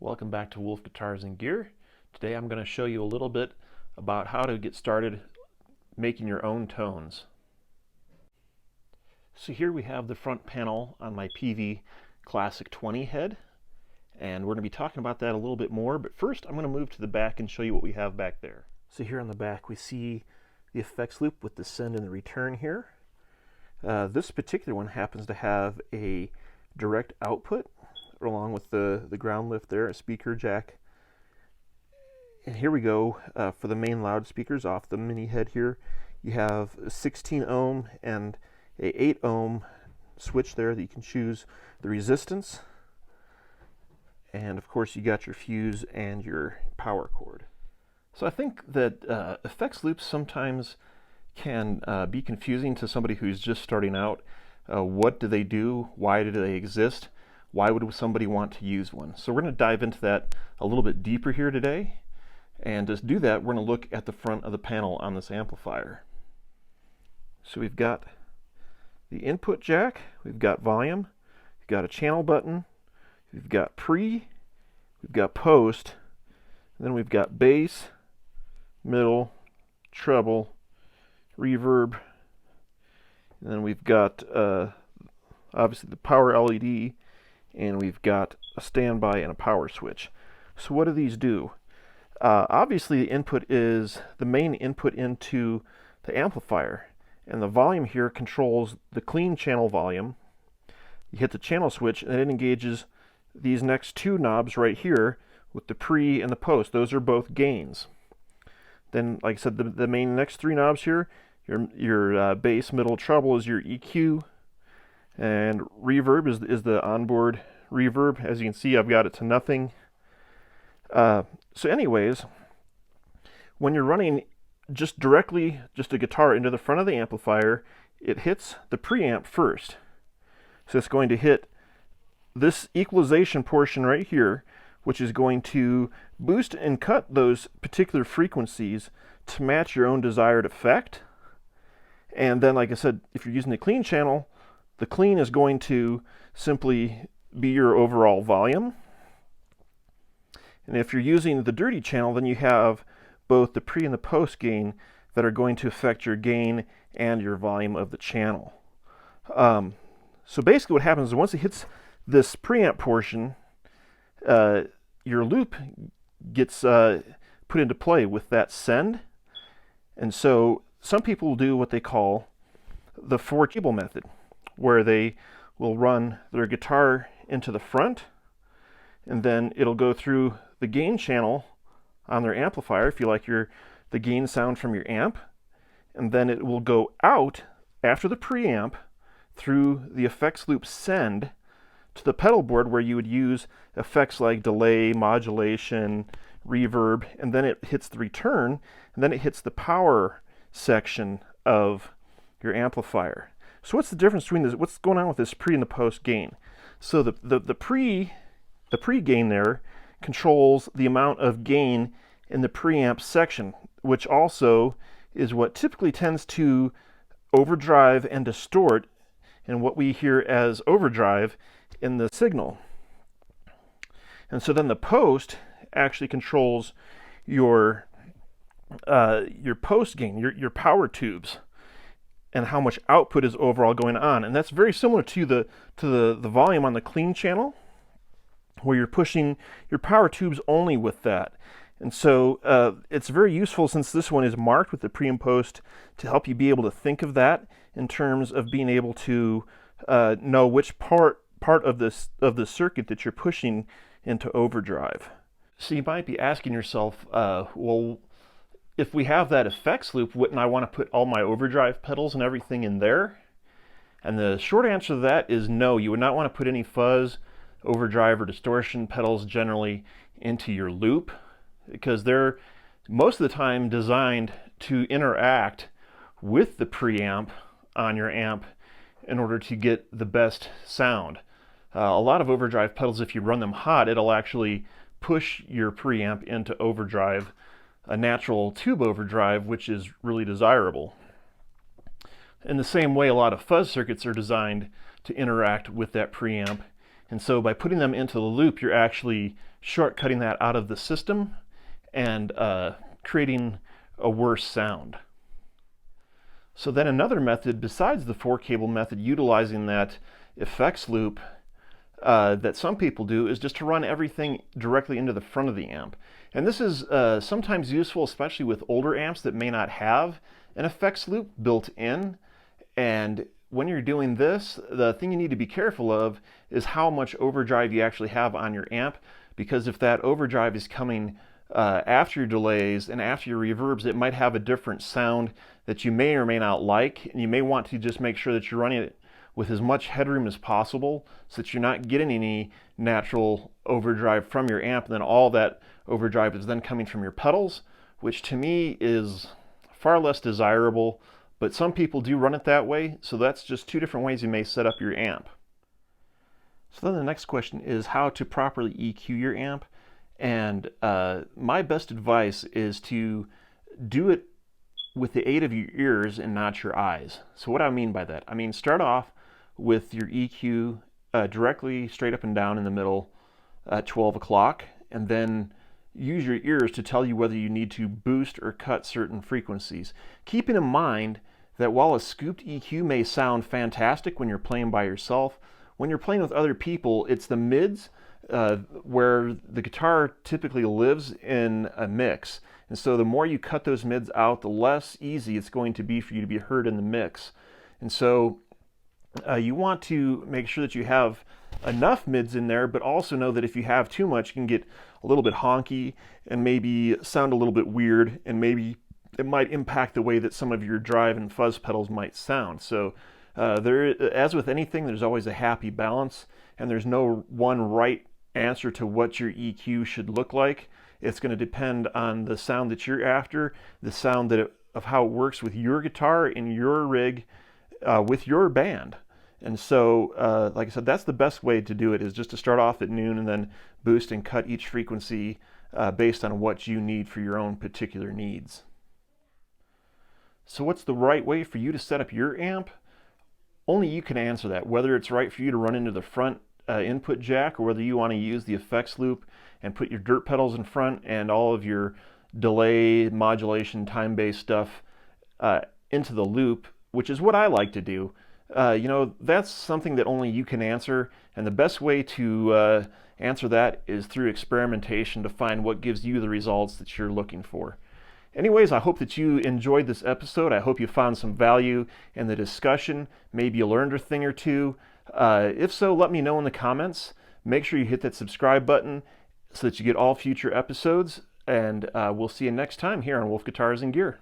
Welcome back to Wolf Guitars and Gear. Today I'm going to show you a little bit about how to get started making your own tones. So here we have the front panel on my Peavey Classic 20 head, and we're going to be talking about that a little bit more, but first I'm going to move to the back and show you what we have back there. So here on the back we see the effects loop with the send and the return here. This particular one happens to have a direct output along with the ground lift there, a speaker jack. And here we go for the main loudspeakers off the mini head here. You have a 16 ohm and a 8 ohm switch there that you can choose the resistance. And of course you got your fuse and your power cord. So I think that effects loops sometimes can be confusing to somebody who's just starting out. What do they do? Why do they exist? Why would somebody want to use one? So we're going to dive into that a little bit deeper here today. And to do that, we're going to look at the front of the panel on this amplifier. So we've got the input jack, we've got volume, we've got a channel button, we've got pre, we've got post, and then we've got bass, middle, treble, reverb, and then we've got obviously the power LED, and we've got a standby and a power switch. So what do these do? Obviously the input is the main input into the amplifier, and the volume here controls the clean channel volume. You hit the channel switch and it engages these next two knobs right here with the pre and the post. Those are both gains. Then, like I said, the main next three knobs here, your bass, middle, treble is your EQ, and reverb is the onboard reverb. As you can see, I've got it to nothing. So anyways, when you're running just a guitar into the front of the amplifier, it hits the preamp first. So it's going to hit this equalization portion right here, which is going to boost and cut those particular frequencies to match your own desired effect. And then, like I said, if you're using the clean channel, the clean is going to simply be your overall volume. And if you're using the dirty channel, then you have both the pre and the post gain that are going to affect your gain and your volume of the channel. So basically what happens is once it hits this preamp portion, your loop gets put into play with that send. And so some people will do what they call the four cable method, where they will run their guitar into the front, and then it'll go through the gain channel on their amplifier, if you like the gain sound from your amp, and then it will go out after the preamp through the effects loop send to the pedal board, where you would use effects like delay, modulation, reverb, and then it hits the return, and then it hits the power section of your amplifier. So what's the difference between this? What's going on with this pre and the post gain? So the pre gain there controls the amount of gain in the preamp section, which also is what typically tends to overdrive and distort in what we hear as overdrive in the signal. And so then the post actually controls your post gain, your power tubes, and how much output is overall going on. And that's very similar to the volume on the clean channel, where you're pushing your power tubes only with that. And so it's very useful, since this one is marked with the pre and post, to help you be able to think of that in terms of being able to know which part of the circuit that you're pushing into overdrive. So you might be asking yourself, well, if we have that effects loop, wouldn't I want to put all my overdrive pedals and everything in there? And the short answer to that is no. You would not want to put any fuzz, overdrive, or distortion pedals generally into your loop, because they're most of the time designed to interact with the preamp on your amp in order to get the best sound. A lot of overdrive pedals, if you run them hot, it'll actually push your preamp into overdrive, a natural tube overdrive, which is really desirable. In the same way, a lot of fuzz circuits are designed to interact with that preamp And so by putting them into the loop, you're actually shortcutting that out of the system and creating a worse sound. So then another method besides the 4-cable method utilizing that effects loop that some people do is just to run everything directly into the front of the amp. And this is sometimes useful, especially with older amps that may not have an effects loop built in. And when you're doing this, the thing you need to be careful of is how much overdrive you actually have on your amp, because if that overdrive is coming after your delays and after your reverbs, it might have a different sound that you may or may not like, and you may want to just make sure that you're running it with as much headroom as possible so that you're not getting any natural overdrive from your amp, and then all that overdrive is then coming from your pedals, which to me is far less desirable, but some people do run it that way. So that's just two different ways you may set up your amp. So then the next question is how to properly EQ your amp. And my best advice is to do it with the aid of your ears and not your eyes. So what do I mean by that? I mean, start off with your EQ directly straight up and down in the middle at 12 o'clock, and then use your ears to tell you whether you need to boost or cut certain frequencies. Keeping in mind that while a scooped EQ may sound fantastic when you're playing by yourself, when you're playing with other people, it's the mids where the guitar typically lives in a mix. And so the more you cut those mids out, the less easy it's going to be for you to be heard in the mix. And so you want to make sure that you have enough mids in there, but also know that if you have too much, you can get a little bit honky and maybe sound a little bit weird, and maybe it might impact the way that some of your drive and fuzz pedals might sound. So as with anything, there's always a happy balance, and there's no one right answer to what your EQ should look like. It's going to depend on the sound that you're after, the sound of how it works with your guitar in your rig with your band. And so, like I said, that's the best way to do it, is just to start off at noon and then boost and cut each frequency based on what you need for your own particular needs. So what's the right way for you to set up your amp? Only you can answer that, whether it's right for you to run into the front input jack, or whether you want to use the effects loop and put your dirt pedals in front and all of your delay, modulation, time-based stuff into the loop, which is what I like to do. That's something that only you can answer, and the best way to answer that is through experimentation to find what gives you the results that you're looking for. Anyways, I hope that you enjoyed this episode. I hope you found some value in the discussion. Maybe you learned a thing or two. If so, let me know in the comments. Make sure you hit that subscribe button so that you get all future episodes, and we'll see you next time here on Wolf Guitars and Gear.